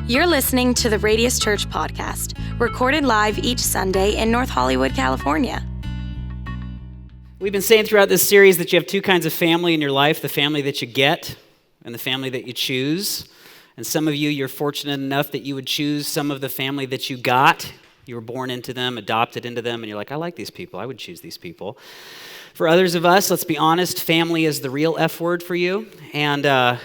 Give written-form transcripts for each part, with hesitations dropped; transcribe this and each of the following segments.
You're listening to the Radius Church podcast, recorded live each Sunday in North Hollywood, California. We've been saying throughout this series that you have two kinds of family in your life, the family that you get and the family that you choose. And some of you, you're fortunate enough that you would choose some of the family that you got. You were born into them, adopted into them, and you're like, I like these people. I would choose these people. For others of us, let's be honest, family is the real F word for you. And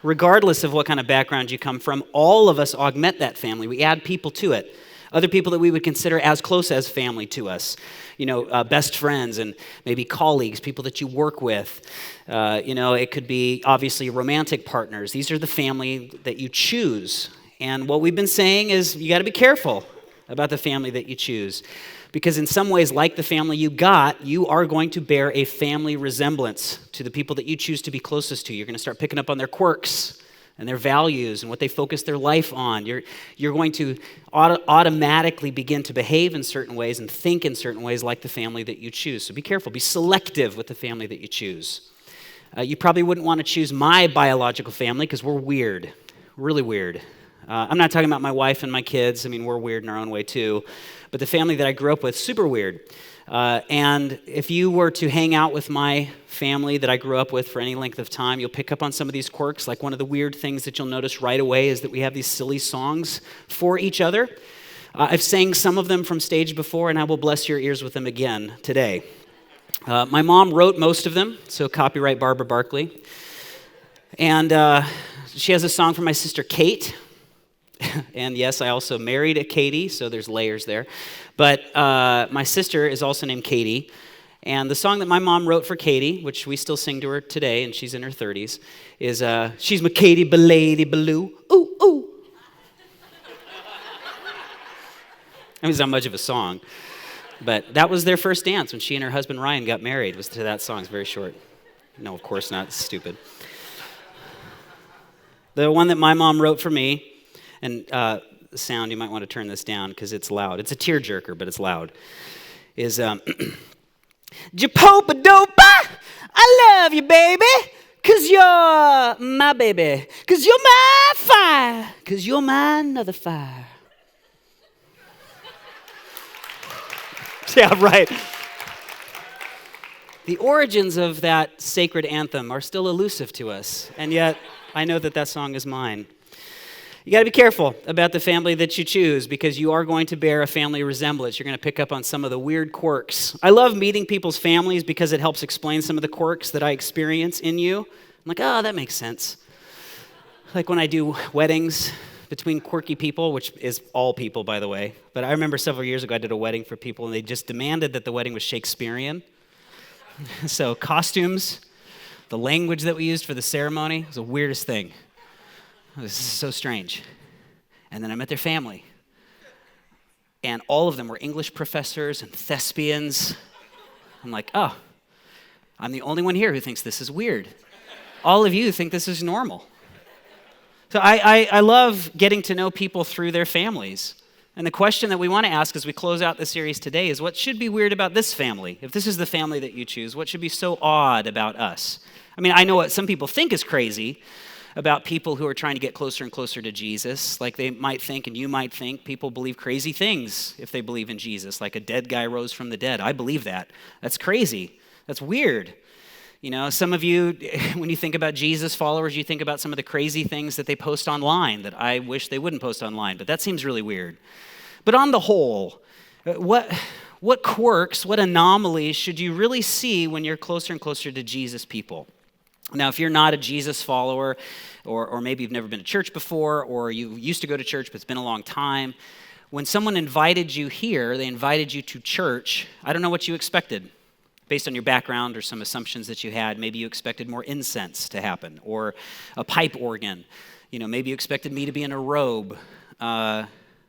regardless of what kind of background you come from, all of us augment that family. We add people to it. Other people that we would consider as close as family to us. You know, best friends and maybe colleagues, people that you work with. It could be obviously romantic partners. These are the family that you choose. And what we've been saying is you got to be careful about the family that you choose. Because in some ways, like the family you got, you are going to bear a family resemblance to the people that you choose to be closest to. You're going to start picking up on their quirks and their values and what they focus their life on. You're going to automatically begin to behave in certain ways and think in certain ways like the family that you choose. So be careful. Be selective with the family that you choose. You probably wouldn't want to choose my biological family because we're weird, really weird. I'm not talking about my wife and my kids. I mean, we're weird in our own way too. But the family that I grew up with, super weird. And if you were to hang out with my family that I grew up with for any length of time, you'll pick up on some of these quirks. Like one of the weird things that you'll notice right away is that we have these silly songs for each other. I've sang some of them from stage before, and I will bless your ears with them again today. My mom wrote most of them, so copyright Barbara Barkley. And she has a song for my sister Kate. And yes, I also married a Katie, so there's layers there. But my sister is also named Katie. And the song that my mom wrote for Katie, which we still sing to her today, and she's in her 30s, is She's my Katie, belady, baloo, ooh, ooh. I mean, it's not much of a song. But that was their first dance when she and her husband Ryan got married, was to that song. It's very short. No, of course not. It's stupid. The one that my mom wrote for me, and sound, you might want to turn this down because it's loud. It's a tearjerker, but it's loud. Is Japopa-dopa, I love you, baby, because you're my baby, because you're my fire, because you're my another fire. Yeah, right. The origins of that sacred anthem are still elusive to us, and yet I know that song is mine. You got to be careful about the family that you choose because you are going to bear a family resemblance. You're going to pick up on some of the weird quirks. I love meeting people's families because it helps explain some of the quirks that I experience in you. I'm like, oh, that makes sense. Like when I do weddings between quirky people, which is all people, by the way. But I remember several years ago I did a wedding for people and they just demanded that the wedding was Shakespearean. So costumes, the language that we used for the ceremony was the weirdest thing. This is so strange. And then I met their family. And all of them were English professors and thespians. I'm like, oh, I'm the only one here who thinks this is weird. All of you think this is normal. So I love getting to know people through their families. And the question that we want to ask as we close out the series today is, what should be weird about this family? If this is the family that you choose, what should be so odd about us? I mean, I know what some people think is crazy about people who are trying to get closer and closer to Jesus. Like they might think, and you might think, people believe crazy things if they believe in Jesus, like a dead guy rose from the dead. I believe that. That's crazy. That's weird. You know, some of you, when you think about Jesus followers, you think about some of the crazy things that they post online that I wish they wouldn't post online, but that seems really weird. But on the whole, what quirks, what anomalies should you really see when you're closer and closer to Jesus people? Now, if you're not a Jesus follower, or maybe you've never been to church before, or you used to go to church, but it's been a long time, when someone invited you here, they invited you to church, I don't know what you expected. Based on your background or some assumptions that you had, maybe you expected more incense to happen, or a pipe organ. You know, maybe you expected me to be in a robe.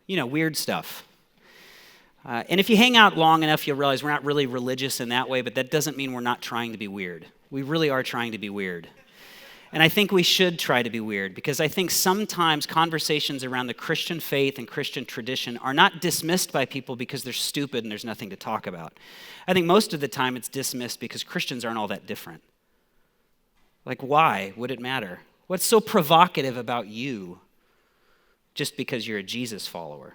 Weird stuff. And if you hang out long enough, you'll realize we're not really religious in that way, but that doesn't mean we're not trying to be weird. We really are trying to be weird. And I think we should try to be weird because I think sometimes conversations around the Christian faith and Christian tradition are not dismissed by people because they're stupid and there's nothing to talk about. I think most of the time it's dismissed because Christians aren't all that different. Like, why would it matter? What's so provocative about you? just because you're a Jesus follower?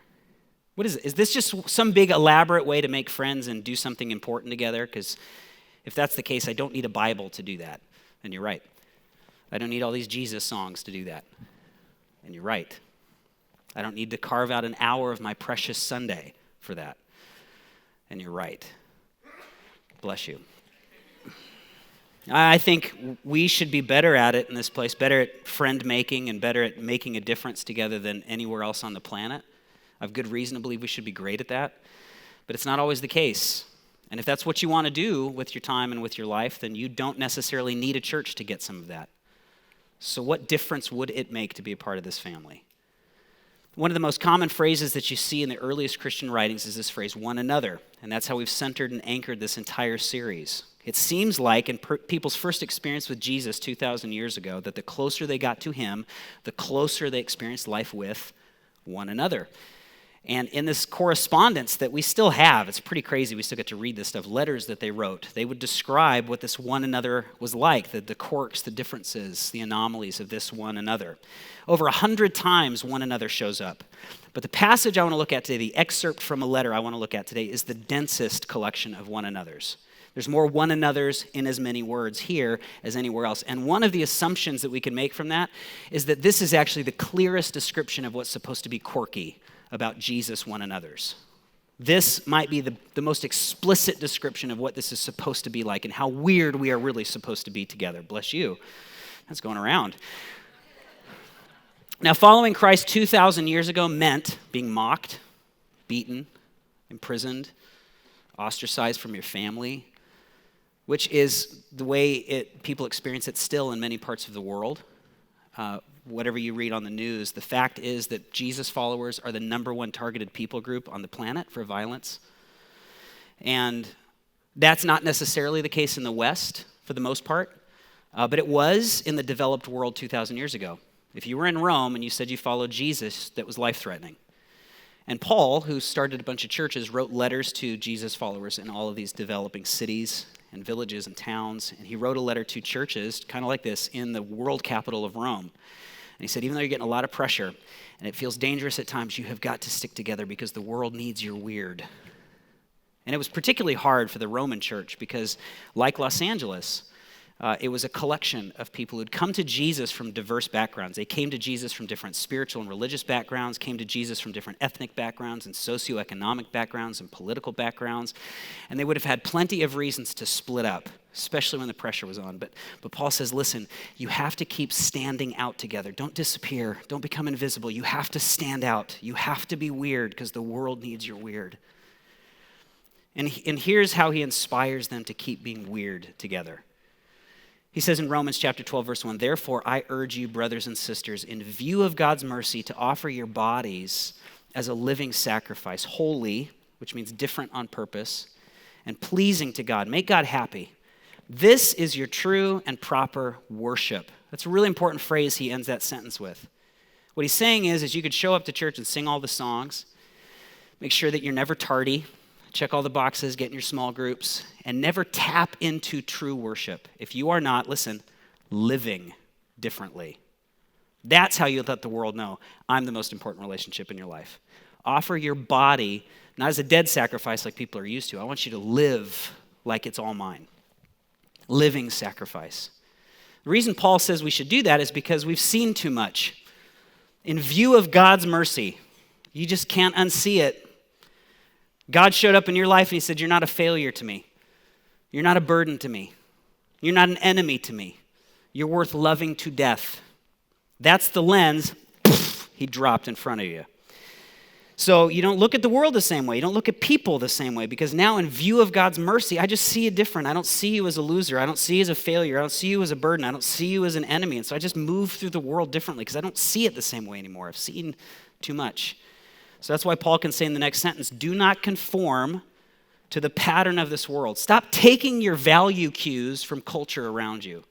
What is it? Is this just some big elaborate way to make friends and do something important together? Because if that's the case, I don't need a Bible to do that. And you're right. I don't need all these Jesus songs to do that. And you're right. I don't need to carve out an hour of my precious Sunday for that. And you're right. Bless you. I think we should be better at it in this place, better at friend making and better at making a difference together than anywhere else on the planet. I have good reason to believe we should be great at that, but it's not always the case. And if that's what you want to do with your time and with your life, then you don't necessarily need a church to get some of that. So what difference would it make to be a part of this family? One of the most common phrases that you see in the earliest Christian writings is this phrase, one another. And that's how we've centered and anchored this entire series. It seems like in people's first experience with Jesus 2,000 years ago, that the closer they got to him, the closer they experienced life with one another. And in this correspondence that we still have, it's pretty crazy, we still get to read this stuff, letters that they wrote, they would describe what this one another was like, the quirks, the differences, the anomalies of this one another. Over 100 times one another shows up. But the passage I want to look at today, the excerpt from a letter I want to look at today, is the densest collection of one another's. There's more one another's in as many words here as anywhere else. And one of the assumptions that we can make from that is that this is actually the clearest description of what's supposed to be quirky about Jesus one another's. This might be the most explicit description of what this is supposed to be like and how weird we are really supposed to be together. Bless you. That's going around. Now, following Christ 2,000 years ago meant being mocked, beaten, imprisoned, ostracized from your family, which is the way people experience it still in many parts of the world. Whatever you read on the news, the fact is that Jesus followers are the number one targeted people group on the planet for violence. And that's not necessarily the case in the West for the most part, but it was in the developed world 2,000 years ago. If you were in Rome and you said you followed Jesus, that was life-threatening. And Paul, who started a bunch of churches, wrote letters to Jesus followers in all of these developing cities and villages and towns. And he wrote a letter to churches, kind of like this, in the world capital of Rome. And he said, even though you're getting a lot of pressure and it feels dangerous at times, you have got to stick together because the world needs your weird. And it was particularly hard for the Roman church because, like Los Angeles, it was a collection of people who'd come to Jesus from diverse backgrounds. They came to Jesus from different spiritual and religious backgrounds, came to Jesus from different ethnic backgrounds and socioeconomic backgrounds and political backgrounds. And they would have had plenty of reasons to split up, especially when the pressure was on. But Paul says, listen, you have to keep standing out together. Don't disappear. Don't become invisible. You have to stand out. You have to be weird because the world needs your weird. And here's how he inspires them to keep being weird together. He says in Romans chapter 12, verse 1, therefore I urge you, brothers and sisters, in view of God's mercy, to offer your bodies as a living sacrifice, holy, which means different on purpose, and pleasing to God. Make God happy. This is your true and proper worship. That's a really important phrase he ends that sentence with. What he's saying is you could show up to church and sing all the songs, make sure that you're never tardy, check all the boxes, get in your small groups, and never tap into true worship if you are not, listen, living differently. That's how you let the world know I'm the most important relationship in your life. Offer your body, not as a dead sacrifice like people are used to. I want you to live like it's all mine. Living sacrifice. The reason Paul says we should do that is because we've seen too much. In view of God's mercy, you just can't unsee it. God showed up in your life and he said, you're not a failure to me. You're not a burden to me. You're not an enemy to me. You're worth loving to death. That's the lens he dropped in front of you. So you don't look at the world the same way. You don't look at people the same way because now in view of God's mercy, I just see you different. I don't see you as a loser. I don't see you as a failure. I don't see you as a burden. I don't see you as an enemy. And so I just move through the world differently because I don't see it the same way anymore. I've seen too much. So that's why Paul can say in the next sentence, do not conform to the pattern of this world. Stop taking your value cues from culture around you.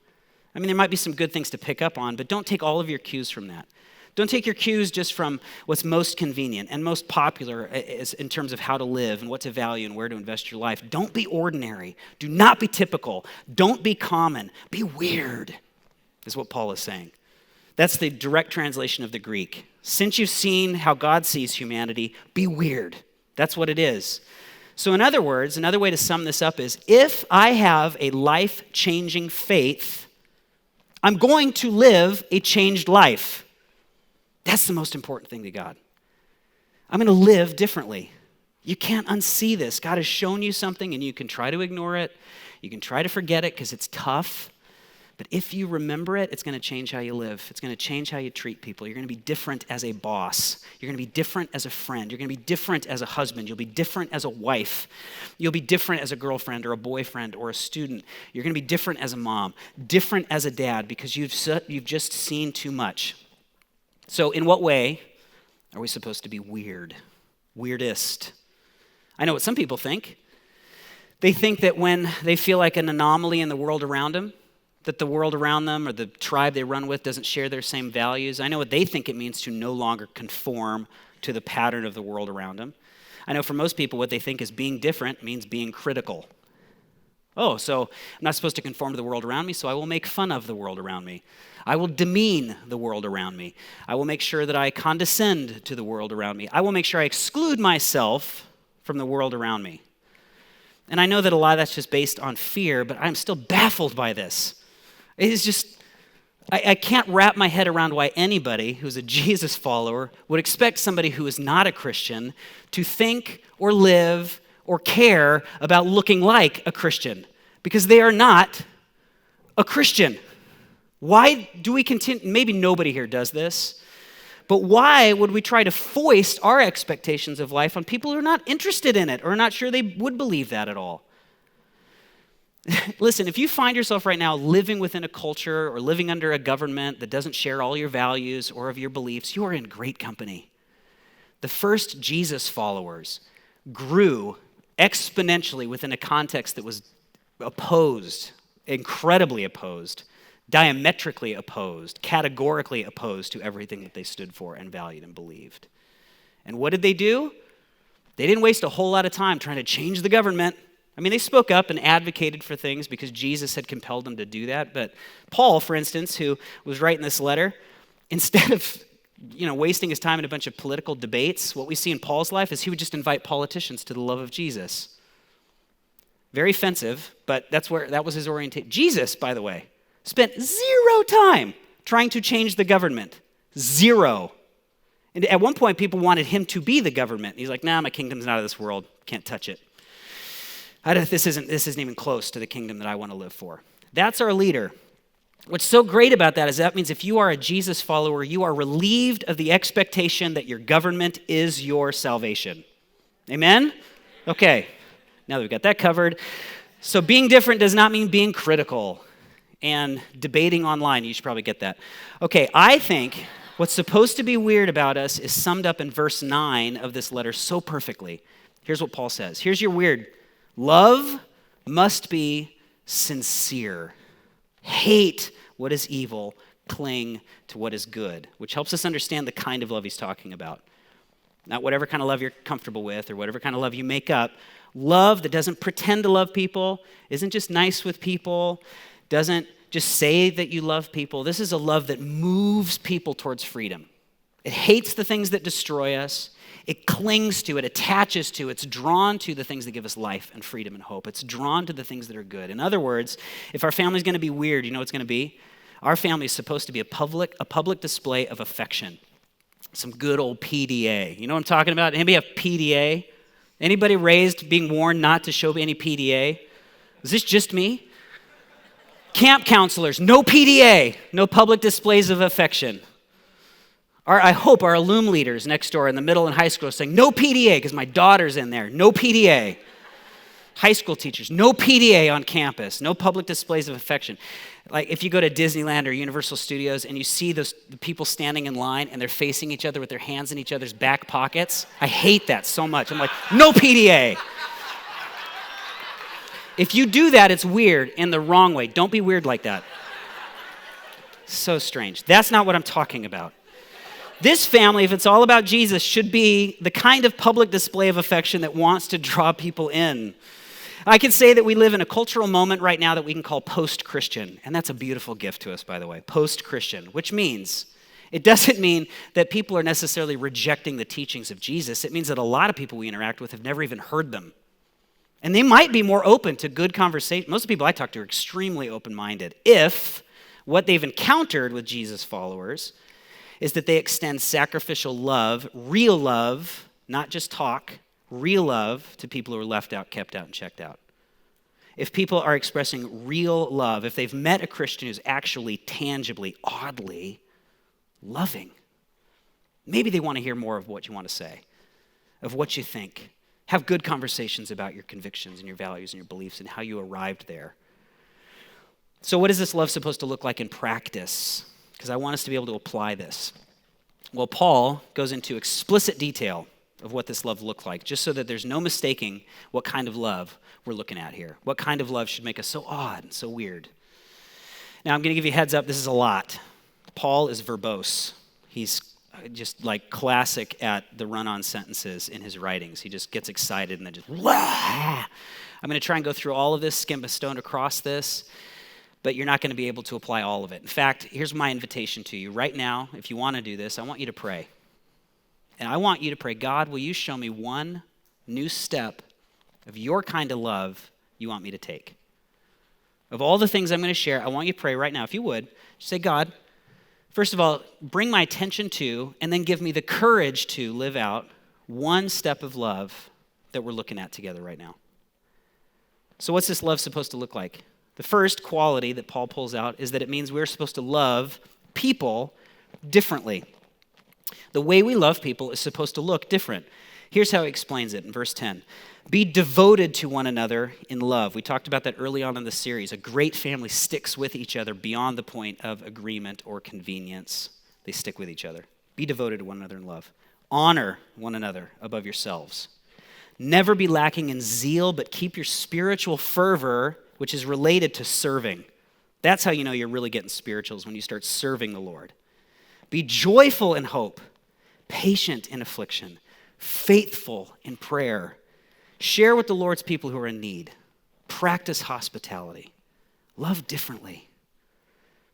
I mean, there might be some good things to pick up on, but don't take all of your cues from that. Don't take your cues just from what's most convenient and most popular in terms of how to live and what to value and where to invest your life. Don't be ordinary. Do not be typical. Don't be common. Be weird, is what Paul is saying. That's the direct translation of the Greek. Since you've seen how God sees humanity, be weird. That's what it is. So in other words, another way to sum this up is, if I have a life-changing faith, I'm going to live a changed life. That's the most important thing to God. I'm going to live differently. You can't unsee this. God has shown you something, and you can try to ignore it. You can try to forget it because it's tough. But if you remember it, it's going to change how you live. It's going to change how you treat people. You're going to be different as a boss. You're going to be different as a friend. You're going to be different as a husband. You'll be different as a wife. You'll be different as a girlfriend or a boyfriend or a student. You're going to be different as a mom, different as a dad, because you've just seen too much. So in what way are we supposed to be weird? Weirdest. I know what some people think. They think that when they feel like an anomaly in the world around them, that the world around them or the tribe they run with doesn't share their same values. I know what they think it means to no longer conform to the pattern of the world around them. I know for most people what they think is being different means being critical. Oh, so I'm not supposed to conform to the world around me, so I will make fun of the world around me. I will demean the world around me. I will make sure that I condescend to the world around me. I will make sure I exclude myself from the world around me. And I know that a lot of that's just based on fear, but I'm still baffled by this. It is just, I can't wrap my head around why anybody who's a Jesus follower would expect somebody who is not a Christian to think or live or care about looking like a Christian, because they are not a Christian. Why do we continue? Maybe nobody here does this, but why would we try to foist our expectations of life on people who are not interested in it or are not sure they would believe that at all? Listen, if you find yourself right now living within a culture or living under a government that doesn't share all your values or of your beliefs, you are in great company. The first Jesus followers grew exponentially within a context that was opposed, incredibly opposed, diametrically opposed, categorically opposed to everything that they stood for and valued and believed. And what did they do? They didn't waste a whole lot of time trying to change the government. I mean, they spoke up and advocated for things because Jesus had compelled them to do that. But Paul, for instance, who was writing this letter, instead of wasting his time in a bunch of political debates, what we see in Paul's life is he would just invite politicians to the love of Jesus. Very offensive, but that was his orientation. Jesus, by the way, spent zero time trying to change the government. Zero. And at one point, people wanted him to be the government. He's like, nah, my kingdom's not of this world. Can't touch it. This isn't even close to the kingdom that I want to live for. That's our leader. What's so great about that is that means if you are a Jesus follower, you are relieved of the expectation that your government is your salvation. Amen? Okay, now that we've got that covered. So being different does not mean being critical and debating online. You should probably get that. Okay, I think what's supposed to be weird about us is summed up in verse 9 of this letter so perfectly. Here's what Paul says. Here's your weird. Love must be sincere. Hate what is evil. Cling to what is good, which helps us understand the kind of love he's talking about. Not whatever kind of love you're comfortable with or whatever kind of love you make up. Love that doesn't pretend to love people, isn't just nice with people, doesn't just say that you love people. This is a love that moves people towards freedom. It hates the things that destroy us. It clings to, it attaches to, it's drawn to the things that give us life and freedom and hope. It's drawn to the things that are good. In other words, if our family's going to be weird, you know what it's going to be? Our family is supposed to be a public display of affection. Some good old PDA. You know what I'm talking about? Anybody have PDA? Anybody raised being warned not to show any PDA? Is this just me? Camp counselors, no PDA, no public displays of affection. I hope our Illum leaders next door in the middle and high school are saying, no PDA, because my daughter's in there, no PDA. High school teachers, no PDA on campus, no public displays of affection. Like if you go to Disneyland or Universal Studios and you see the people standing in line and they're facing each other with their hands in each other's back pockets, I hate that so much. I'm like, no PDA. If you do that, it's weird in the wrong way. Don't be weird like that. So strange. That's not what I'm talking about. This family, if it's all about Jesus, should be the kind of public display of affection that wants to draw people in. I could say that we live in a cultural moment right now that we can call post-Christian, and that's a beautiful gift to us, by the way, post-Christian, which means it doesn't mean that people are necessarily rejecting the teachings of Jesus. It means that a lot of people we interact with have never even heard them. And they might be more open to good conversation. Most of the people I talk to are extremely open-minded if what they've encountered with Jesus followers is that they extend sacrificial love, real love, not just talk, real love to people who are left out, kept out, and checked out. If people are expressing real love, if they've met a Christian who's actually tangibly, oddly loving, maybe they want to hear more of what you want to say, of what you think. Have good conversations about your convictions and your values and your beliefs and how you arrived there. So what is this love supposed to look like in practice? Because I want us to be able to apply this. Well, Paul goes into explicit detail of what this love looked like, just so that there's no mistaking what kind of love we're looking at here. What kind of love should make us so odd and so weird? Now, I'm going to give you a heads up. This is a lot. Paul is verbose. He's just like classic at the run-on sentences in his writings. He just gets excited and then just, wah! I'm going to try and go through all of this, skim a stone across this, but you're not going to be able to apply all of it. In fact, here's my invitation to you. Right now, if you want to do this, I want you to pray. And I want you to pray, God, will you show me one new step of your kind of love you want me to take? Of all the things I'm going to share, I want you to pray right now. If you would, just say, God, first of all, bring my attention to, and then give me the courage to live out one step of love that we're looking at together right now. So what's this love supposed to look like? The first quality that Paul pulls out is that it means we're supposed to love people differently. The way we love people is supposed to look different. Here's how he explains it in verse 10. Be devoted to one another in love. We talked about that early on in the series. A great family sticks with each other beyond the point of agreement or convenience. They stick with each other. Be devoted to one another in love. Honor one another above yourselves. Never be lacking in zeal, but keep your spiritual fervor, which is related to serving. That's how you know you're really getting spirituals, when you start serving the Lord. Be joyful in hope, patient in affliction, faithful in prayer. Share with the Lord's people who are in need. Practice hospitality. Love differently.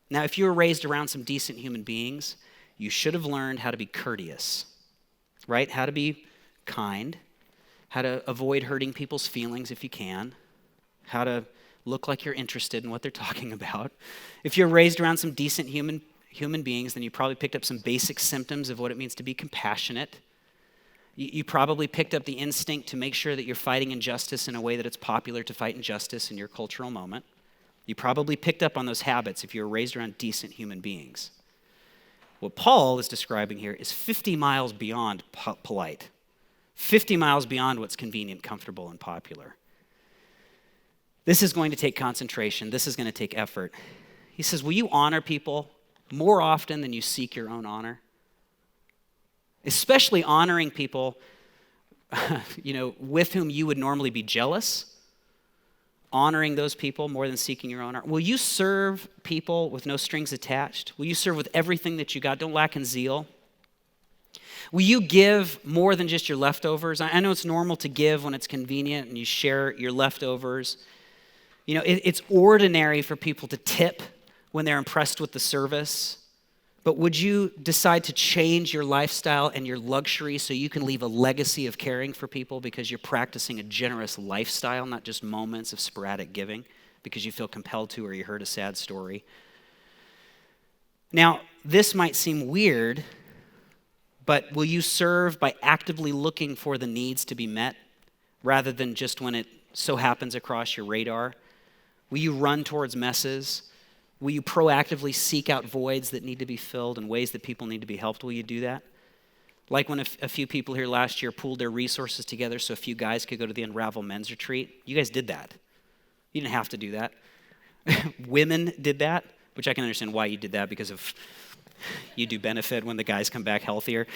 Now, if you were raised around some decent human beings, you should have learned how to be courteous, right? How to be kind, how to avoid hurting people's feelings if you can, how to look like you're interested in what they're talking about. If you're raised around some decent human beings, then you probably picked up some basic symptoms of what it means to be compassionate. You probably picked up the instinct to make sure that you're fighting injustice in a way that it's popular to fight injustice in your cultural moment. You probably picked up on those habits if you were raised around decent human beings. What Paul is describing here is 50 miles beyond polite, 50 miles beyond what's convenient, comfortable, and popular. This is going to take concentration. This is going to take effort. He says, will you honor people more often than you seek your own honor? Especially honoring people, with whom you would normally be jealous. Honoring those people more than seeking your own honor. Will you serve people with no strings attached? Will you serve with everything that you got? Don't lack in zeal. Will you give more than just your leftovers? I know it's normal to give when it's convenient and you share your leftovers. It's ordinary for people to tip when they're impressed with the service. But would you decide to change your lifestyle and your luxury so you can leave a legacy of caring for people because you're practicing a generous lifestyle, not just moments of sporadic giving because you feel compelled to or you heard a sad story? Now, this might seem weird, but will you serve by actively looking for the needs to be met rather than just when it so happens across your radar? Will you run towards messes? Will you proactively seek out voids that need to be filled and ways that people need to be helped? Will you do that? Like when a few people here last year pooled their resources together so a few guys could go to the Unravel men's retreat. You guys did that. You didn't have to do that. Women did that, which I can understand why you did that because of you do benefit when the guys come back healthier.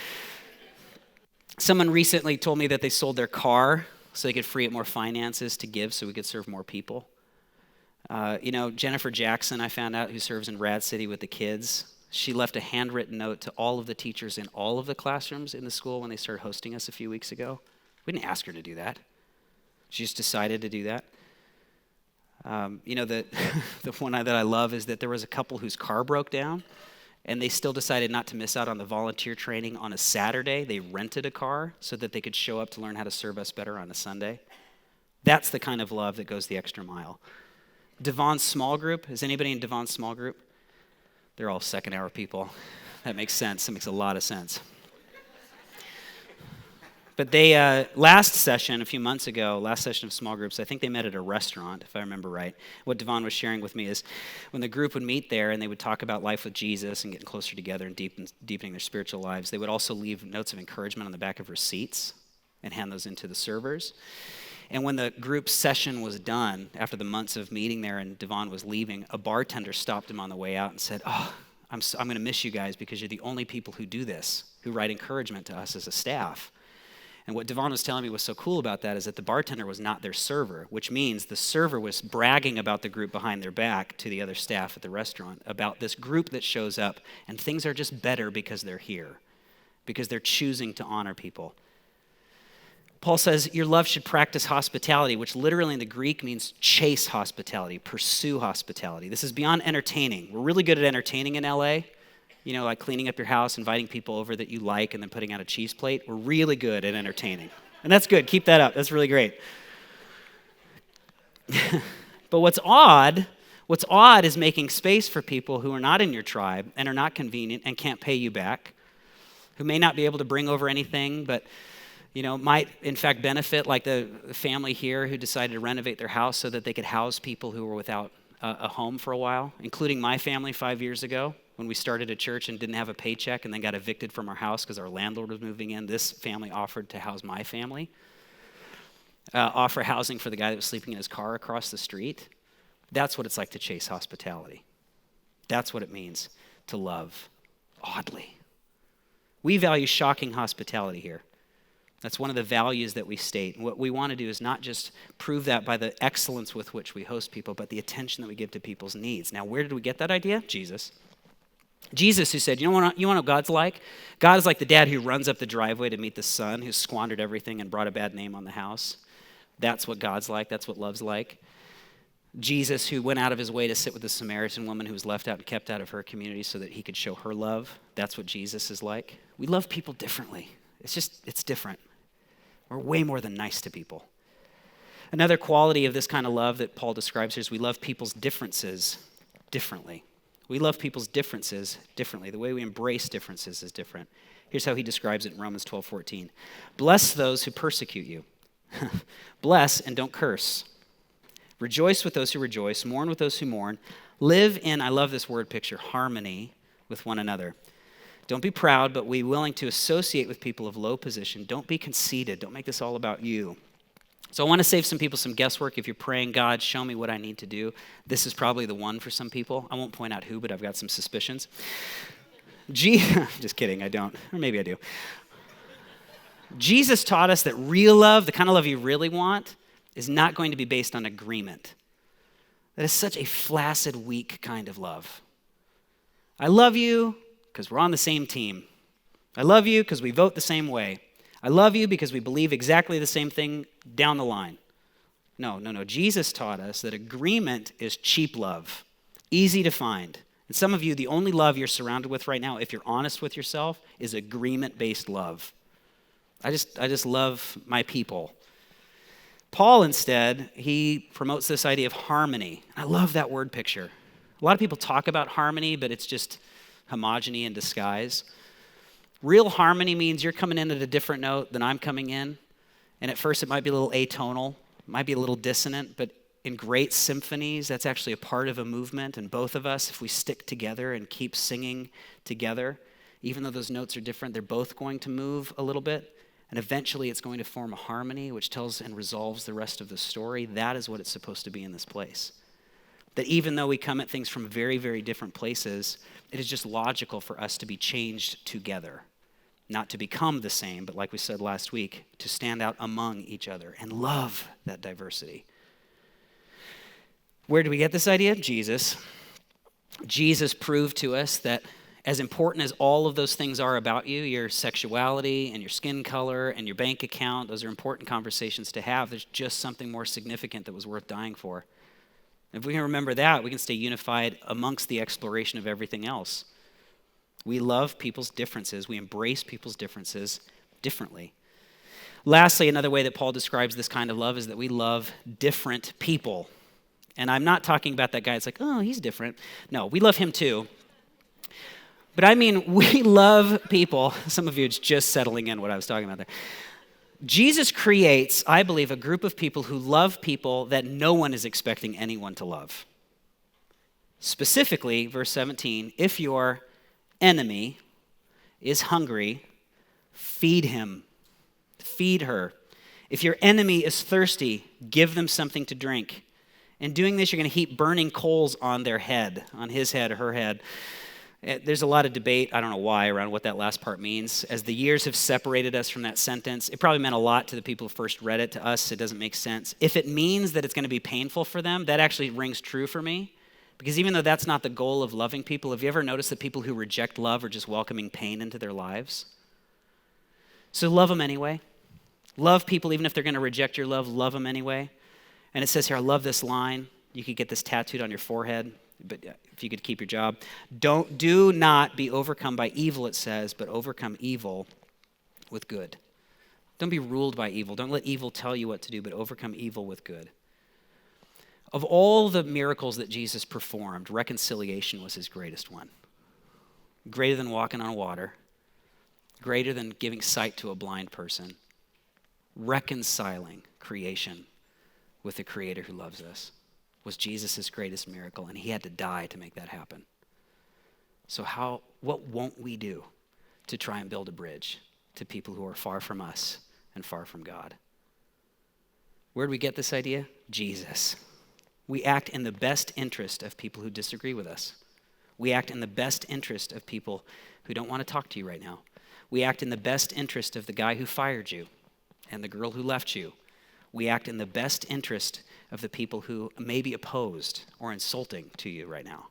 Someone recently told me that they sold their car so they could free up more finances to give so we could serve more people. Jennifer Jackson, I found out, who serves in Rad City with the kids, she left a handwritten note to all of the teachers in all of the classrooms in the school when they started hosting us a few weeks ago. We didn't ask her to do that. She just decided to do that. The the one that I love is that there was a couple whose car broke down, and they still decided not to miss out on the volunteer training on a Saturday. They rented a car so that they could show up to learn how to serve us better on a Sunday. That's the kind of love that goes the extra mile. Devon's small group, is anybody in Devon's small group? They're all second-hour people. That makes sense. That makes a lot of sense. But they, last session of small groups, I think they met at a restaurant, if I remember right. What Devon was sharing with me is when the group would meet there and they would talk about life with Jesus and getting closer together and deepening their spiritual lives, they would also leave notes of encouragement on the back of receipts and hand those into the servers. And when the group session was done, after the months of meeting there and Devon was leaving, a bartender stopped him on the way out and said, I'm going to miss you guys because you're the only people who do this, who write encouragement to us as a staff. And what Devon was telling me was so cool about that is that the bartender was not their server, which means the server was bragging about the group behind their back to the other staff at the restaurant about this group that shows up, and things are just better because they're here, because they're choosing to honor people. Paul says your love should practice hospitality, which literally in the Greek means chase hospitality, pursue hospitality. This is beyond entertaining. We're really good at entertaining in LA. Like cleaning up your house, inviting people over that you like, and then putting out a cheese plate. We're really good at entertaining. And that's good. Keep that up. That's really great. But what's odd is making space for people who are not in your tribe and are not convenient and can't pay you back, who may not be able to bring over anything, but might in fact benefit, like the family here who decided to renovate their house so that they could house people who were without a home for a while, including my family 5 years ago. When we started a church and didn't have a paycheck and then got evicted from our house because our landlord was moving in, this family offered to house my family, offer housing for the guy that was sleeping in his car across the street. That's what it's like to chase hospitality. That's what it means to love oddly. We value shocking hospitality here. That's one of the values that we state. And what we want to do is not just prove that by the excellence with which we host people, but the attention that we give to people's needs. Now, where did we get that idea? Jesus, who said, you want to know what God's like? God is like the dad who runs up the driveway to meet the son who squandered everything and brought a bad name on the house. That's what God's like. That's what love's like. Jesus, who went out of his way to sit with the Samaritan woman who was left out and kept out of her community so that he could show her love. That's what Jesus is like. We love people differently. It's different. We're way more than nice to people. Another quality of this kind of love that Paul describes here is we love people's differences differently. We love people's differences differently. The way we embrace differences is different. Here's how he describes it in Romans 12:14. Bless those who persecute you. Bless and don't curse. Rejoice with those who rejoice. Mourn with those who mourn. Live in, I love this word picture, harmony with one another. Don't be proud, but be willing to associate with people of low position. Don't be conceited. Don't make this all about you. So I want to save some people some guesswork. If you're praying, God, show me what I need to do, this is probably the one for some people. I won't point out who, but I've got some suspicions. Just kidding, I don't. Or maybe I do. Jesus taught us that real love, the kind of love you really want, is not going to be based on agreement. That is such a flaccid, weak kind of love. I love you because we're on the same team. I love you because we vote the same way. I love you because we believe exactly the same thing down the line. No. Jesus taught us that agreement is cheap love, easy to find. And some of you, the only love you're surrounded with right now, if you're honest with yourself, is agreement-based love. I just love my people. Paul, instead, he promotes this idea of harmony. I love that word picture. A lot of people talk about harmony, but it's just homogeny in disguise. Real harmony means you're coming in at a different note than I'm coming in. And at first it might be a little atonal, it might be a little dissonant, but in great symphonies, that's actually a part of a movement. And both of us, if we stick together and keep singing together, even though those notes are different, they're both going to move a little bit. And eventually it's going to form a harmony which tells and resolves the rest of the story. That is what it's supposed to be in this place. That even though we come at things from very, very different places, it is just logical for us to be changed together. Not to become the same, but like we said last week, to stand out among each other and love that diversity. Where do we get this idea? Jesus. Jesus proved to us that as important as all of those things are about you, your sexuality and your skin color and your bank account, those are important conversations to have. There's just something more significant that was worth dying for. If we can remember that, we can stay unified amongst the exploration of everything else. We love people's differences. We embrace people's differences differently. Lastly, another way that Paul describes this kind of love is that we love different people. And I'm not talking about that guy that's like, oh, he's different. No, we love him too. But I mean, we love people. Some of you, it's just settling in what I was talking about there. Jesus creates, I believe, a group of people who love people that no one is expecting anyone to love. Specifically, verse 17, if your enemy is hungry, feed him, feed her. If your enemy is thirsty, give them something to drink. In doing this, you're going to heap burning coals on their head, on his head, her head. There's a lot of debate, I don't know why, around what that last part means. As the years have separated us from that sentence, it probably meant a lot to the people who first read it. To us, it doesn't make sense. If it means that it's going to be painful for them, that actually rings true for me. Because even though that's not the goal of loving people, have you ever noticed that people who reject love are just welcoming pain into their lives? So love them anyway. Love people even if they're going to reject your love them anyway. And it says here, I love this line. You could get this tattooed on your forehead, but if you could keep your job. Do not be overcome by evil, it says, but overcome evil with good. Don't be ruled by evil. Don't let evil tell you what to do, but overcome evil with good. Of all the miracles that Jesus performed, reconciliation was his greatest one. Greater than walking on water, greater than giving sight to a blind person, reconciling creation with the Creator who loves us was Jesus' greatest miracle, and he had to die to make that happen. So what won't we do to try and build a bridge to people who are far from us and far from God? Where did we get this idea? Jesus. We act in the best interest of people who disagree with us. We act in the best interest of people who don't want to talk to you right now. We act in the best interest of the guy who fired you and the girl who left you. We act in the best interest of the people who may be opposed or insulting to you right now.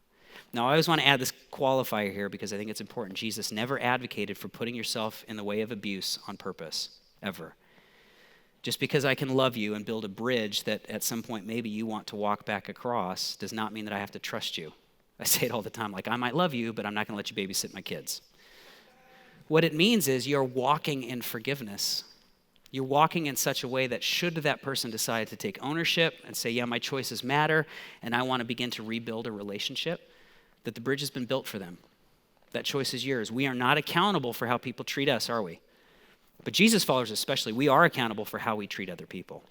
Now, I always want to add this qualifier here because I think it's important. Jesus never advocated for putting yourself in the way of abuse on purpose, ever. Just because I can love you and build a bridge that at some point maybe you want to walk back across does not mean that I have to trust you. I say it all the time, like I might love you, but I'm not going to let you babysit my kids. What it means is you're walking in forgiveness. You're walking in such a way that should that person decide to take ownership and say, yeah, my choices matter, and I want to begin to rebuild a relationship, that the bridge has been built for them. That choice is yours. We are not accountable for how people treat us, are we? But Jesus followers especially, we are accountable for how we treat other people.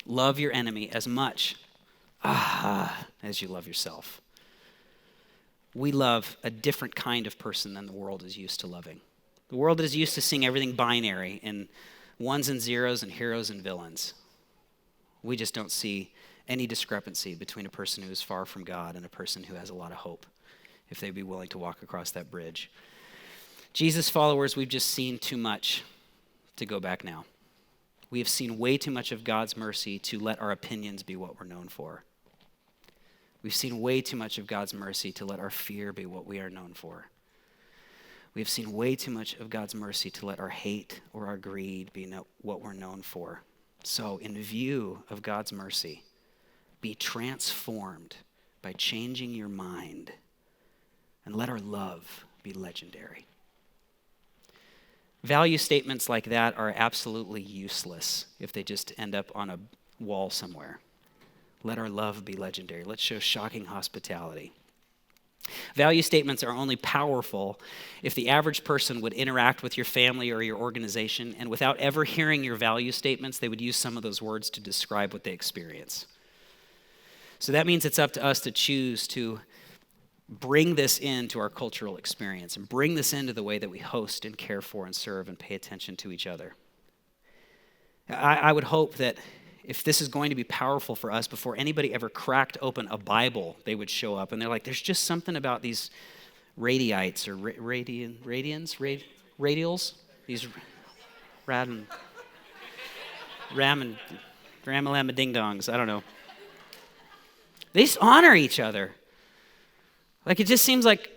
Love your enemy as much as you love yourself. We love a different kind of person than the world is used to loving. The world is used to seeing everything binary in ones and zeros and heroes and villains. We just don't see any discrepancy between a person who is far from God and a person who has a lot of hope, if they'd be willing to walk across that bridge. Jesus followers, we've just seen too much to go back now. We have seen way too much of God's mercy to let our opinions be what we're known for. We've seen way too much of God's mercy to let our fear be what we are known for. We've seen way too much of God's mercy to let our hate or our greed be what we're known for. So in view of God's mercy, be transformed by changing your mind and let our love be legendary. Value statements like that are absolutely useless if they just end up on a wall somewhere. Let our love be legendary. Let's show shocking hospitality. Value statements are only powerful if the average person would interact with your family or your organization, and without ever hearing your value statements, they would use some of those words to describe what they experience. So that means it's up to us to choose to bring this into our cultural experience and bring this into the way that we host and care for and serve and pay attention to each other. I would hope that if this is going to be powerful for us, before anybody ever cracked open a Bible, they would show up and they're like, there's just something about these radiites or radials, these ramalama ding-dongs, I don't know. They just honor each other. Like it just seems like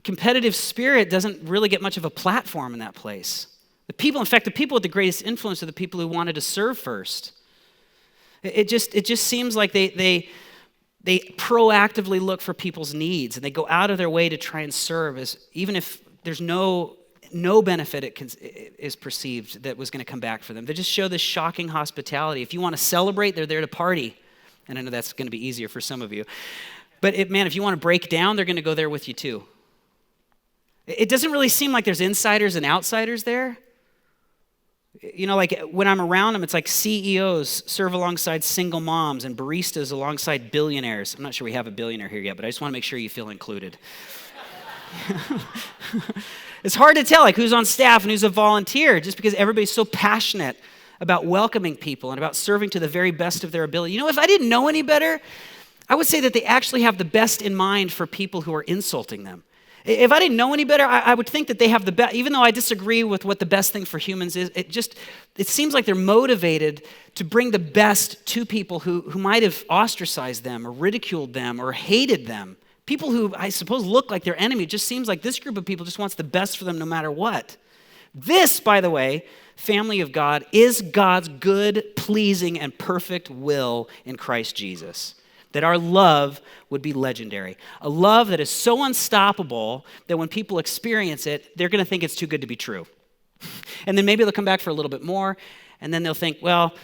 competitive spirit doesn't really get much of a platform in that place. The people with the greatest influence are the people who wanted to serve first. It just seems like they They proactively look for people's needs, and they go out of their way to try and serve, even if there's no benefit is perceived that was going to come back for them. They just show this shocking hospitality. If you want to celebrate, they're there to party. And I know that's going to be easier for some of you. But if you want to break down, they're going to go there with you too. It doesn't really seem like there's insiders and outsiders there. Like when I'm around them, it's like CEOs serve alongside single moms and baristas alongside billionaires. I'm not sure we have a billionaire here yet, but I just want to make sure you feel included. It's hard to tell like who's on staff and who's a volunteer just because everybody's so passionate about welcoming people and about serving to the very best of their ability. If I didn't know any better, I would say that they actually have the best in mind for people who are insulting them. If I didn't know any better, I would think that they have the best, even though I disagree with what the best thing for humans is, it seems like they're motivated to bring the best to people who might have ostracized them or ridiculed them or hated them. People who I suppose look like their enemy. It just seems like this group of people just wants the best for them no matter what. This, by the way, family of God, is God's good, pleasing, and perfect will in Christ Jesus. That our love would be legendary. A love that is so unstoppable that when people experience it, they're going to think it's too good to be true. And then maybe they'll come back for a little bit more, and then they'll think, well,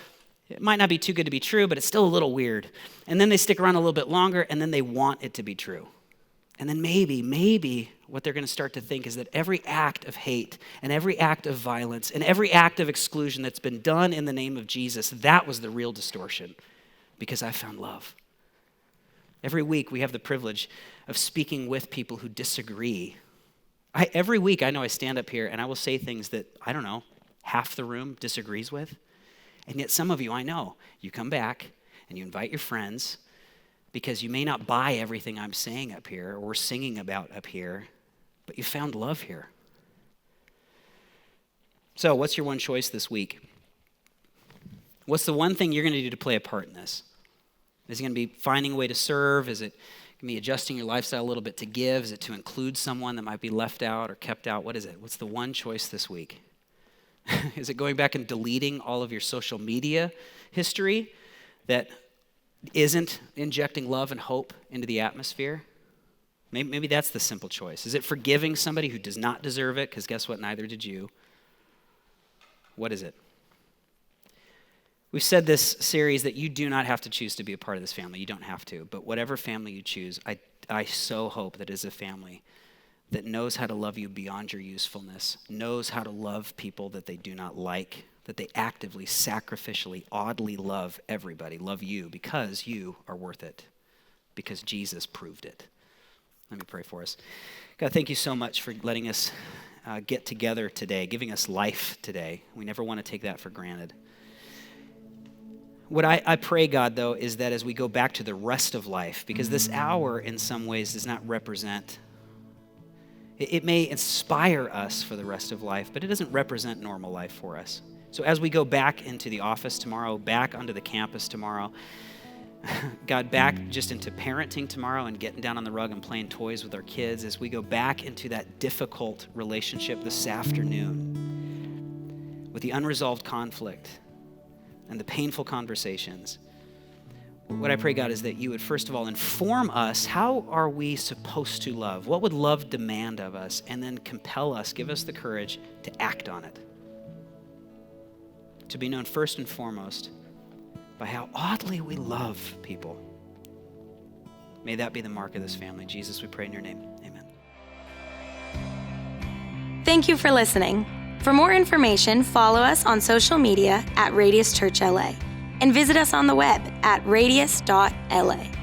it might not be too good to be true, but it's still a little weird. And then they stick around a little bit longer, and then they want it to be true. And then maybe what they're going to start to think is that every act of hate and every act of violence and every act of exclusion that's been done in the name of Jesus, that was the real distortion because I found love. Every week we have the privilege of speaking with people who disagree. Every week I know I stand up here and I will say things that, I don't know, half the room disagrees with. And yet some of you, I know, you come back and you invite your friends because you may not buy everything I'm saying up here or we're singing about up here, but you found love here. So what's your one choice this week? What's the one thing you're going to do to play a part in this? Is it going to be finding a way to serve? Is it going to be adjusting your lifestyle a little bit to give? Is it to include someone that might be left out or kept out? What is it? What's the one choice this week? Is it going back and deleting all of your social media history that isn't injecting love and hope into the atmosphere? Maybe that's the simple choice. Is it forgiving somebody who does not deserve it? Because guess what? Neither did you. What is it? We've said this series that you do not have to choose to be a part of this family. You don't have to. But whatever family you choose, I so hope that is a family that knows how to love you beyond your usefulness, knows how to love people that they do not like, that they actively, sacrificially, oddly love everybody, love you because you are worth it, because Jesus proved it. Let me pray for us. God, thank you so much for letting us get together today, giving us life today. We never want to take that for granted. What I pray, God, though, is that as we go back to the rest of life, because this hour in some ways does not represent, it may inspire us for the rest of life, but it doesn't represent normal life for us. So as we go back into the office tomorrow, back onto the campus tomorrow, God, back just into parenting tomorrow and getting down on the rug and playing toys with our kids, as we go back into that difficult relationship this afternoon with the unresolved conflict and the painful conversations, what I pray, God, is that you would first of all inform us, how are we supposed to love? What would love demand of us? And then compel us, give us the courage to act on it. To be known first and foremost by how oddly we love people. May that be the mark of this family. Jesus, we pray in your name. Amen. Thank you for listening. For more information, follow us on social media at Radius Church LA and visit us on the web at radius.la.